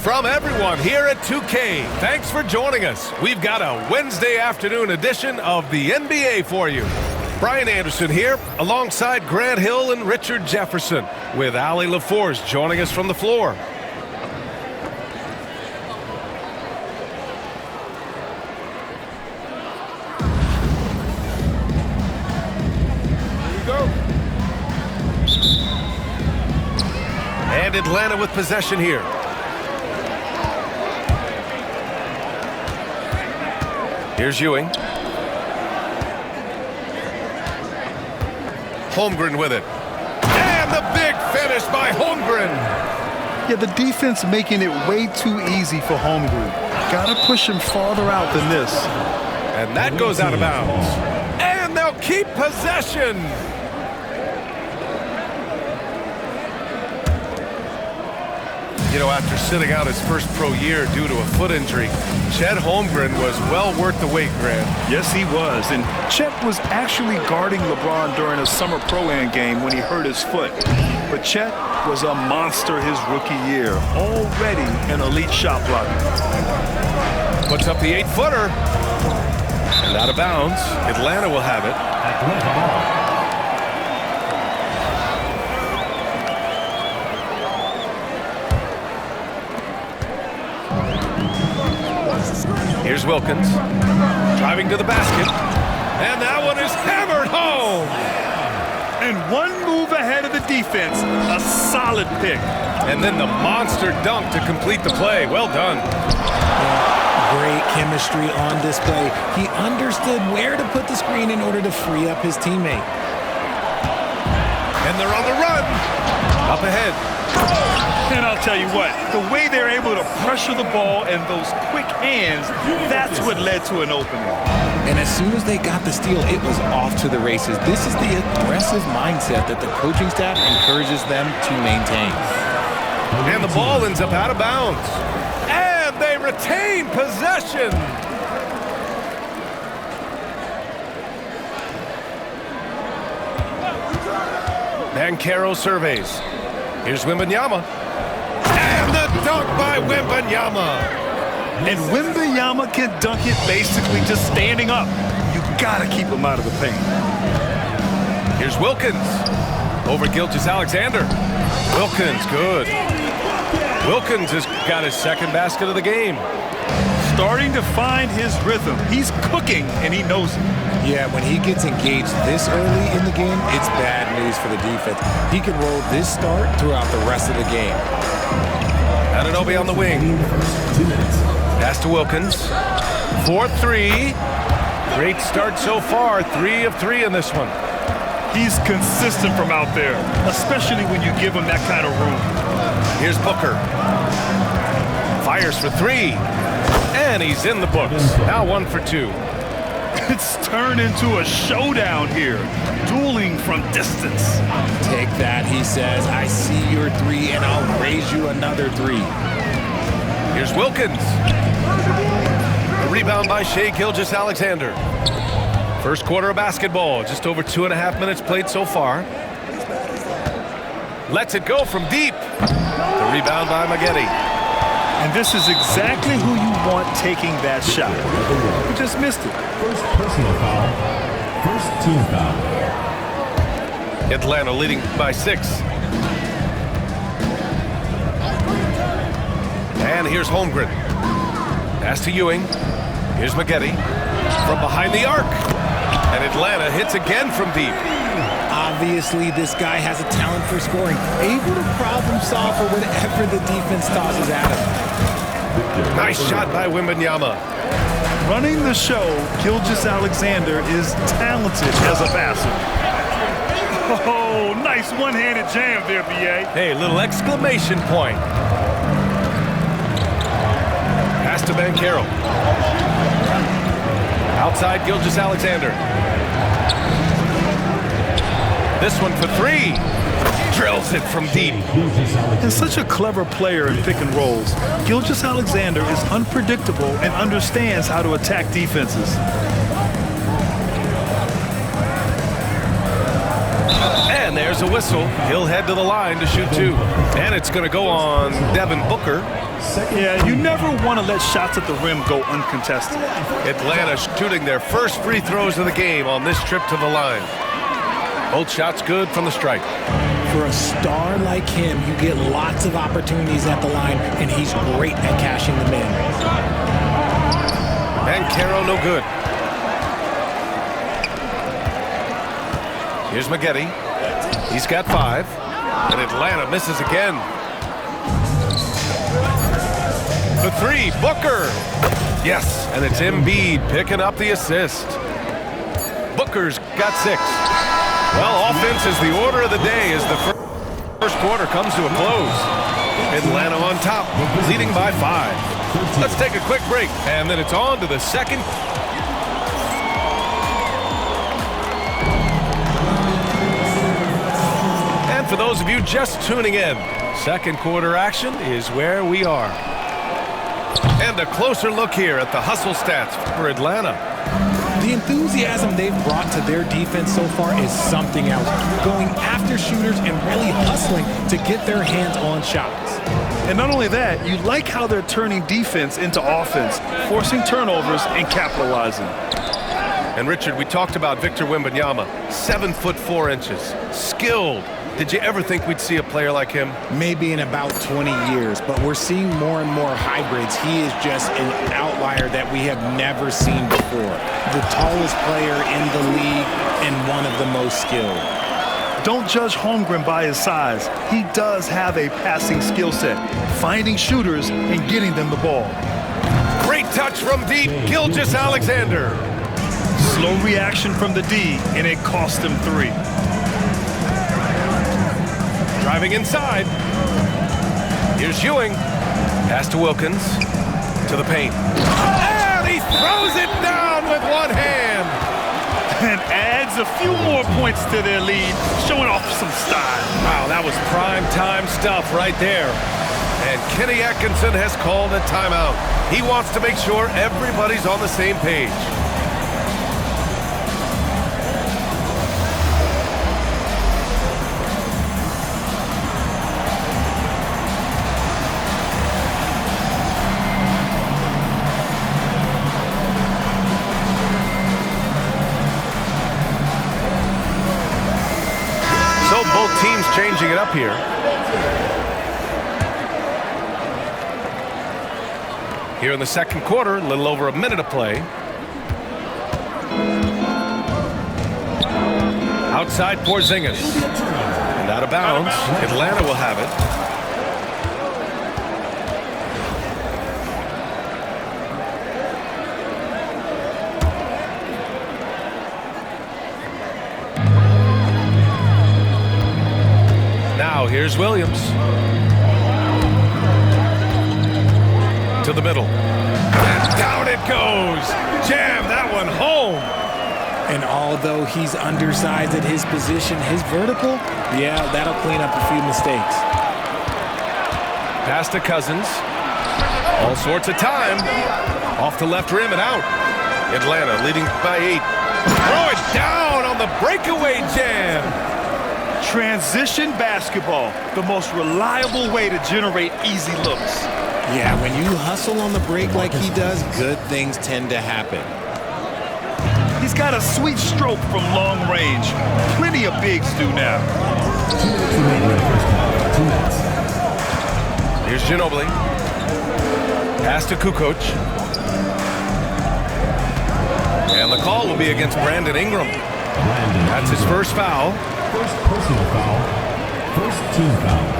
From everyone here at 2K, thanks for joining us. We've got a Wednesday afternoon edition of the NBA for you. Brian Anderson here, alongside Grant Hill and Richard Jefferson, with Allie LaForce joining us from the floor. And Atlanta with possession here. Here's Ewing. Holmgren with it. And the big finish by Holmgren. Yeah, the defense making it way too easy for Holmgren. Got to push him farther out than this. And that goes out of bounds. And they'll keep possession. You know, after sitting out his first pro year due to a foot injury, Chet Holmgren was well worth the wait, Grant. Yes, he was. And Chet was actually guarding LeBron during a summer Pro-Am game when he hurt his foot. But Chet was a monster his rookie year, already an elite shot blocker. Puts up the 8-footer. And out of bounds. Atlanta will have it. Here's Wilkins, driving to the basket, and that one is hammered home. And one move ahead of the defense, a solid pick. And then the monster dunk to complete the play. Well done. Great chemistry on display. He understood where to put the screen in order to free up his teammate. And they're on the run. Up ahead. And I'll tell you what, the way they're able to pressure the ball and those quick hands, that's what led to an opening. And as soon as they got the steal, it was off to the races. This is the aggressive mindset that the coaching staff encourages them to maintain. And the ball ends up out of bounds. And they retain possession. Banchero surveys. Here's Wembanyama. And the dunk by Wembanyama. And Wembanyama can dunk it basically just standing up. You gotta keep him out of the paint. Here's Wilkins. Over Gilgeous-Alexander. Wilkins, good. Wilkins has got his second basket of the game. Starting to find his rhythm. He's cooking, and he knows it. Yeah, when he gets engaged this early in the game, it's bad news for the defense. He can roll this start throughout the rest of the game. Anunoby on the wing. Pass to Wilkins. 4-3. Great start so far. 3 of 3 in this one. He's consistent from out there, especially when you give him that kind of room. Here's Booker. Fires for 3. And he's in the books. Now 1 for 2. It's turned into a showdown here. Dueling from distance. Take that, he says. I see your 3, and I'll raise you another 3. Here's Wilkins. The rebound by Shai Gilgeous-Alexander. First quarter of basketball. Just over 2.5 minutes played so far. Lets it go from deep. The rebound by Maggette. And this is exactly who you want taking that shot. You just missed it. First personal foul. First team foul. Atlanta leading by 6. And here's Holmgren. Pass to Ewing. Here's Maggette. From behind the arc. And Atlanta hits again from deep. Obviously, this guy has a talent for scoring. Able to problem solve for whatever the defense tosses at him. Nice shot by Wembanyama. Running the show, Gilgeous-Alexander is talented as a passer. Oh, nice one-handed jam there, B.A. Hey, little exclamation point. Pass to Banchero. Outside Gilgeous-Alexander. This one for 3. Drills it from deep. And such a clever player in pick and rolls, Gilgeous-Alexander is unpredictable and understands how to attack defenses. And there's a whistle. He'll head to the line to shoot 2. And it's going to go on Devin Booker. Yeah, you never want to let shots at the rim go uncontested. Atlanta shooting their first free throws of the game on this trip to the line. Both shots good from the stripe. For a star like him, you get lots of opportunities at the line, and he's great at cashing them in. And Caro no good. Here's Maggette. He's got 5. And Atlanta misses again. The 3, Booker. Yes, and it's Embiid picking up the assist. Booker's got 6. Well, offense is the order of the day as the first quarter comes to a close. Atlanta on top, leading by 5. Let's take a quick break, and then it's on to the second. And for those of you just tuning in, second quarter action is where we are. And a closer look here at the hustle stats for Atlanta. The enthusiasm they've brought to their defense so far is something else. Going after shooters and really hustling to get their hands on shots. And not only that, you like how they're turning defense into offense, forcing turnovers and capitalizing. And Richard, we talked about Victor Wembanyama, 7 foot 4 inches, skilled. Did you ever think we'd see a player like him? Maybe in about 20 years, but we're seeing more and more hybrids. He is just an outlier that we have never seen before. The tallest player in the league and one of the most skilled. Don't judge Holmgren by his size. He does have a passing skill set, finding shooters and getting them the ball. Great touch from deep, Gilgeous-Alexander. Slow reaction from the D, and it cost him 3. Driving inside. Here's Ewing. Pass to Wilkins. To the paint. And he throws it down with one hand. And adds a few more points to their lead, showing off some style. Wow, that was prime time stuff right there. And Kenny Atkinson has called a timeout. He wants to make sure everybody's on the same page. So both teams changing it up here. Here in the second quarter, a little over a minute of play. Outside Porzingis. And out of bounds. Atlanta will have it. Now here's Williams. To the middle. And down it goes. Jam that one home. And although he's undersized at his position, his vertical, yeah, that'll clean up a few mistakes. Pass to Cousins. All sorts of time. Off the left rim and out. Atlanta leading by 8. Throw it down on the breakaway jam. Transition basketball, the most reliable way to generate easy looks. Yeah, when you hustle on the break like he does, good things tend to happen. He's got a sweet stroke from long range. Plenty of bigs do now. 2 minutes remaining in the first half. 2 minutes. Here's Ginobili. Pass to Kukoc. And the call will be against Brandon Ingram. That's his first foul. First personal foul. First team foul.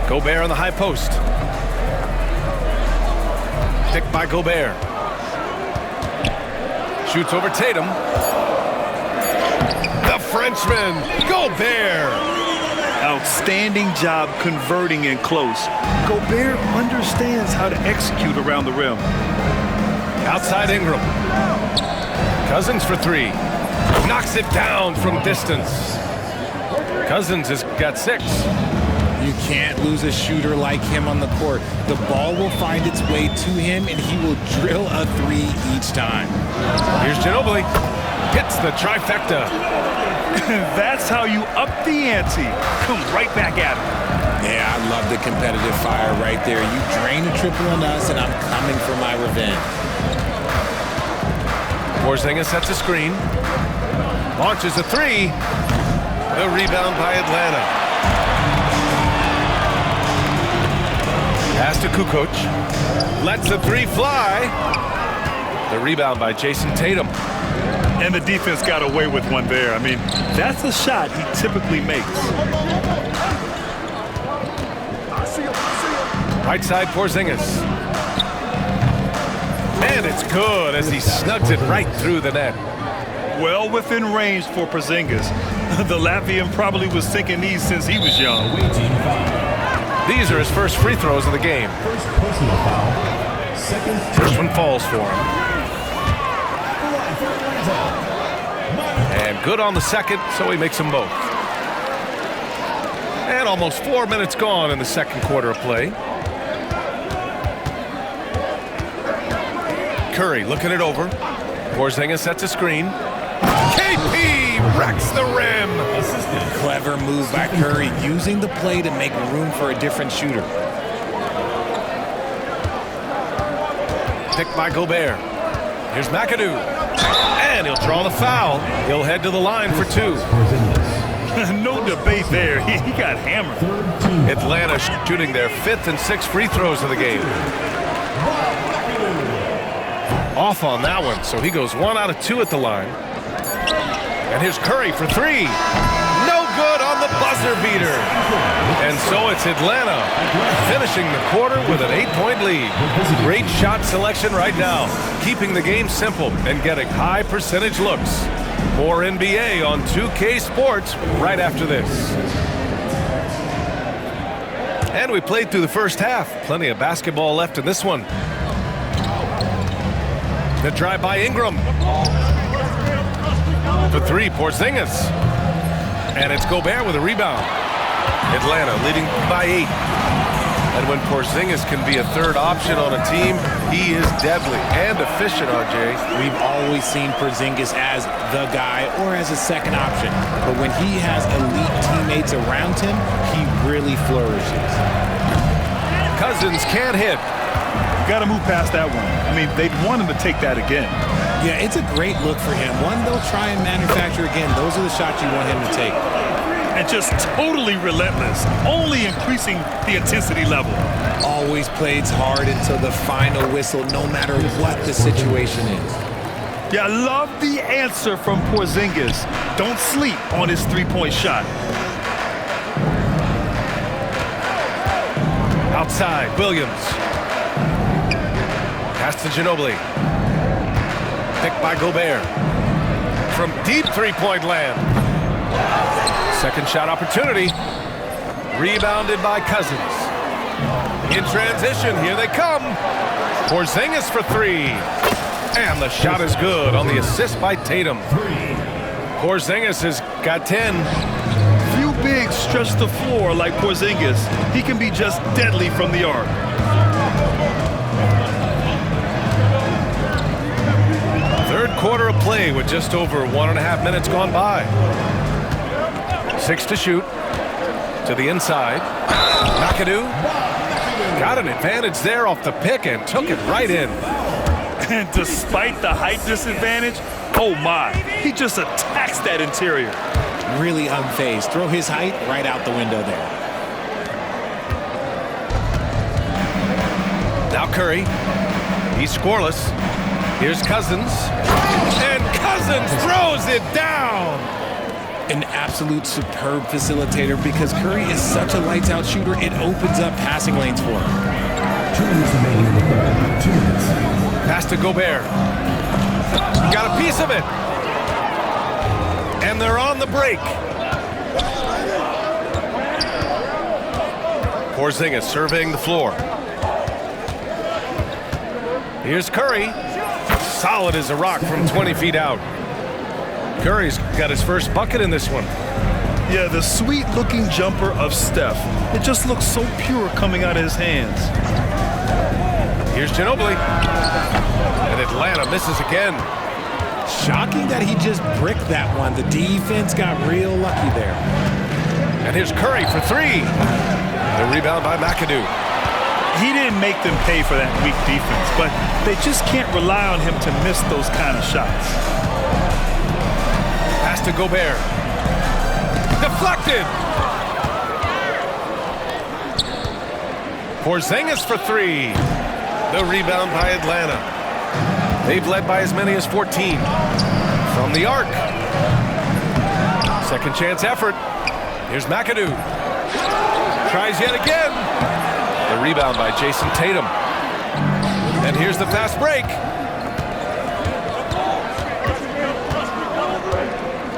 Gobert on the high post. Picked by Gobert. Shoots over Tatum. The Frenchman, Gobert. Outstanding job converting in close. Gobert understands how to execute around the rim. Outside Ingram. Cousins for 3. Knocks it down from distance. Cousins has got 6. You can't lose a shooter like him on the court. The ball will find its way to him, and he will drill a 3 each time. Here's Ginobili. Hits the trifecta. That's how you up the ante. Come right back at him. Yeah, I love the competitive fire right there. You drain a triple on us, and I'm coming for my revenge. Porzingis sets a screen. Launches a three. The rebound by Atlanta. Pass to Kukoc. Lets the three fly. The rebound by Jason Tatum. And the defense got away with one there. I mean, that's a shot he typically makes. Right side, Porzingis. And it's good as he snugs it right through the net. Well within range for Porzingis. The Latvian probably was thinking these since he was young. These are his first free throws of the game. First personal foul. Second. First one falls for him. And good on the second, so he makes them both. And almost 4 minutes gone in the second quarter of play. Curry looking it over. Porzingis sets a screen. KP wrecks the rim. Clever move by Curry, using the play to make room for a different shooter. Picked by Gobert. Here's McAdoo. And he'll draw the foul. He'll head to the line for two. No debate there. He got hammered. Atlanta shooting their fifth and sixth free throws of the game. Off on that one, so he goes 1 out of 2 at the line. And here's Curry for three. No good on the buzzer beater. And so it's Atlanta finishing the quarter with an 8-point lead. Great shot selection right now, keeping the game simple and getting high percentage looks. More NBA on 2K Sports right after this. And we played through the first half. Plenty of basketball left in this one. The drive by Ingram. For three, Porzingis. And it's Gobert with a rebound. Atlanta leading by 8. And when Porzingis can be a third option on a team, he is deadly and efficient, RJ. We've always seen Porzingis as the guy or as a second option. But when he has elite teammates around him, he really flourishes. Cousins can't hit. Got to move past that one. I mean, they'd want him to take that again. Yeah, it's a great look for him. One they'll try and manufacture again. Those are the shots you want him to take. And just totally relentless, only increasing the intensity level. Always plays hard until the final whistle, no matter what the situation is. Yeah, I love the answer from Porzingis. Don't sleep on his three-point shot. Outside, Williams. Pass to Ginobili. Picked by Gobert. From deep three-point land. Second shot opportunity. Rebounded by Cousins. In transition, here they come. Porzingis for three. And the shot is good on the assist by Tatum. Porzingis has got 10. Few bigs stretch the floor like Porzingis. He can be just deadly from the arc. Third quarter of play with just over 1.5 minutes gone by. 6 to shoot. To the inside. McAdoo got an advantage there off the pick and took it right in. And despite the height disadvantage, oh my, he just attacks that interior. Really unfazed. Throw his height right out the window there. Now Curry. He's scoreless. Here's Cousins. And Cousins throws it down. An absolute superb facilitator because Curry is such a lights-out shooter. It opens up passing lanes for him. 2 minutes remaining in the third. 2 minutes. Pass to Gobert. Got a piece of it. And they're on the break. Porzingis surveying the floor. Here's Curry. Solid as a rock from 20 feet out. Curry's got his first bucket in this one. Yeah, the sweet-looking jumper of Steph. It just looks so pure coming out of his hands. Here's Ginobili. And Atlanta misses again. Shocking that he just bricked that one. The defense got real lucky there. And here's Curry for three. The rebound by McAdoo. He didn't make them pay for that weak defense, but they just can't rely on him to miss those kind of shots. Pass to Gobert. Deflected. Porzingis for three. The rebound by Atlanta. They've led by as many as 14. From the arc. Second chance effort. Here's McAdoo. Tries yet again. The rebound by Jason Tatum. And here's the fast break.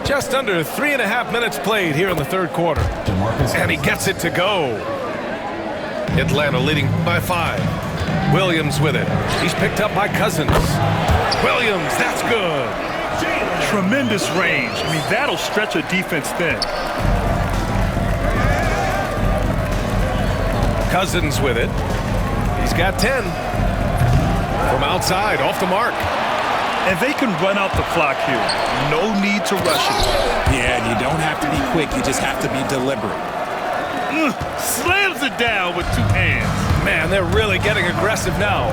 Just under 3.5 minutes played here in the third quarter. And he gets it to go. Atlanta leading by 5. Williams with it. He's picked up by Cousins. Williams, that's good. Tremendous range. I mean, that'll stretch a defense thin. Cousins with it. He's got 10. From outside, off the mark. And they can run out the clock here. No need to rush it. Yeah, and you don't have to be quick. You just have to be deliberate. Slams it down with 2 hands. Man, they're really getting aggressive now.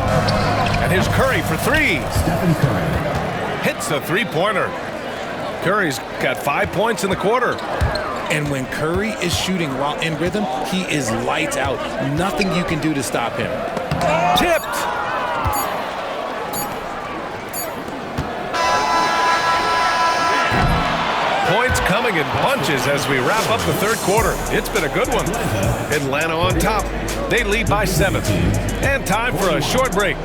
And here's Curry for three. Stephen Curry. Hits a three-pointer. Curry's got 5 points in the quarter. And when Curry is shooting while in rhythm, he is lights out. Nothing you can do to stop him. Tipped. Points coming in bunches as we wrap up the third quarter. It's been a good one. Atlanta on top. They lead by 7. And time for a short break.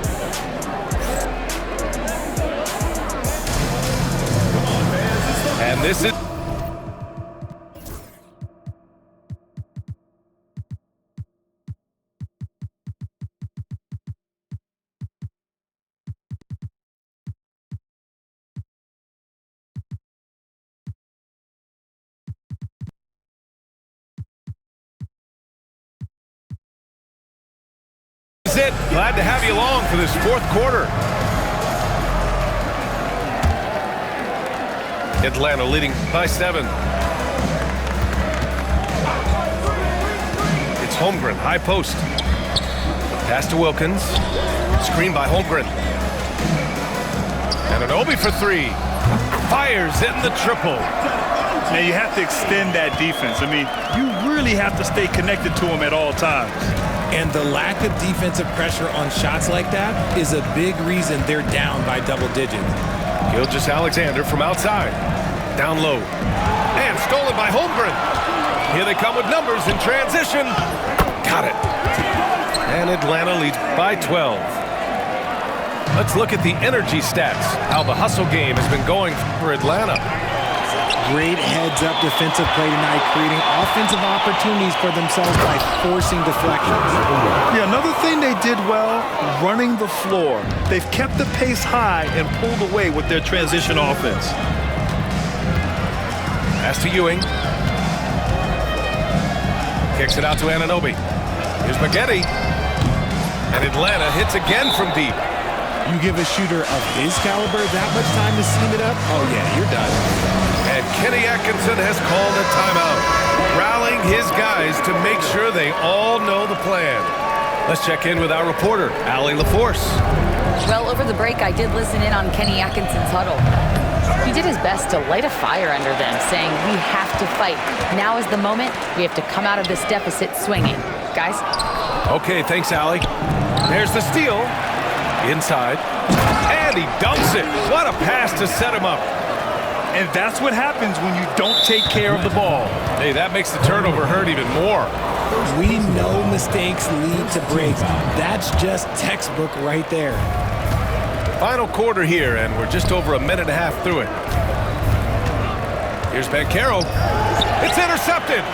And this is... it. Glad to have you along for this fourth quarter. Atlanta leading by 7. It's Holmgren, high post. Pass to Wilkins. Screen by Holmgren. And an Obi for three. Fires in the triple. Now you have to extend that defense. I mean, you really have to stay connected to him at all times. And the lack of defensive pressure on shots like that is a big reason they're down by double digits. Gilgeous-Alexander from outside. Down low. And stolen by Holmgren. Here they come with numbers in transition. Got it. And Atlanta leads by 12. Let's look at the energy stats. How the hustle game has been going for Atlanta. Great heads-up defensive play tonight, creating offensive opportunities for themselves by forcing deflections. Yeah, another thing they did well, running the floor. They've kept the pace high and pulled away with their transition offense. Pass to Ewing. Kicks it out to Anunoby. Here's Maggette. And Atlanta hits again from deep. You give a shooter of his caliber that much time to seam it up, oh yeah, you're done. And Kenny Atkinson has called a timeout, rallying his guys to make sure they all know the plan. Let's check in with our reporter, Allie LaForce. Well, over the break, I did listen in on Kenny Atkinson's huddle. He did his best to light a fire under them, saying, we have to fight. Now is the moment. We have to come out of this deficit swinging. Guys? Okay, thanks, Allie. There's the steal. Inside. And he dunks it. What a pass to set him up. And that's what happens when you don't take care of the ball. Hey, that makes the turnover hurt even more. We know mistakes lead to breaks. That's just textbook right there. Final quarter here, and we're just over a minute and a half through it. Here's Banchero. It's intercepted.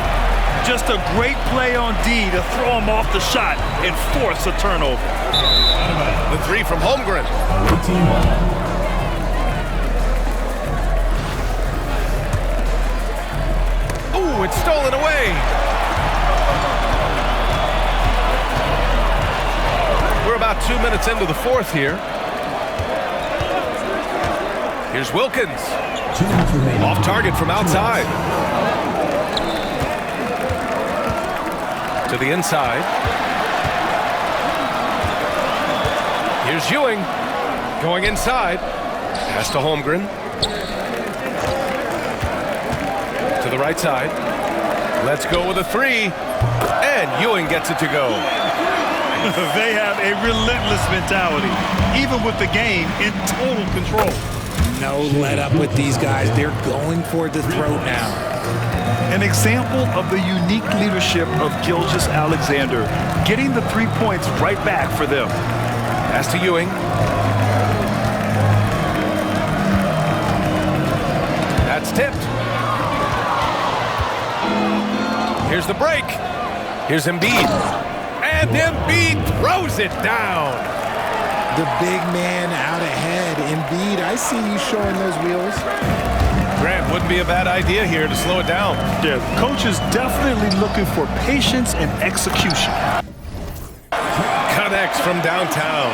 Just a great play on D to throw him off the shot and force a turnover. The three from Holmgren. Ooh, it's stolen away. We're about 2 minutes into the fourth here. Here's Wilkins. 2 minutes remaining. Off target from outside. To the inside. Here's Ewing. Going inside. Pass to Holmgren. To the right side. Let's go with a 3. And Ewing gets it to go. They have a relentless mentality, even with the game in total control. No let up with these guys. They're going for the throat now. An example of the unique leadership of Gilgeous-Alexander, getting the 3 points right back for them. Pass to Ewing. That's tipped. Here's the break. Here's Embiid. And Embiid throws it down. The big man out ahead. Embiid, I see you showing those wheels. Grant, wouldn't be a bad idea here to slow it down. Yeah, coach is definitely looking for patience and execution. Connects from downtown.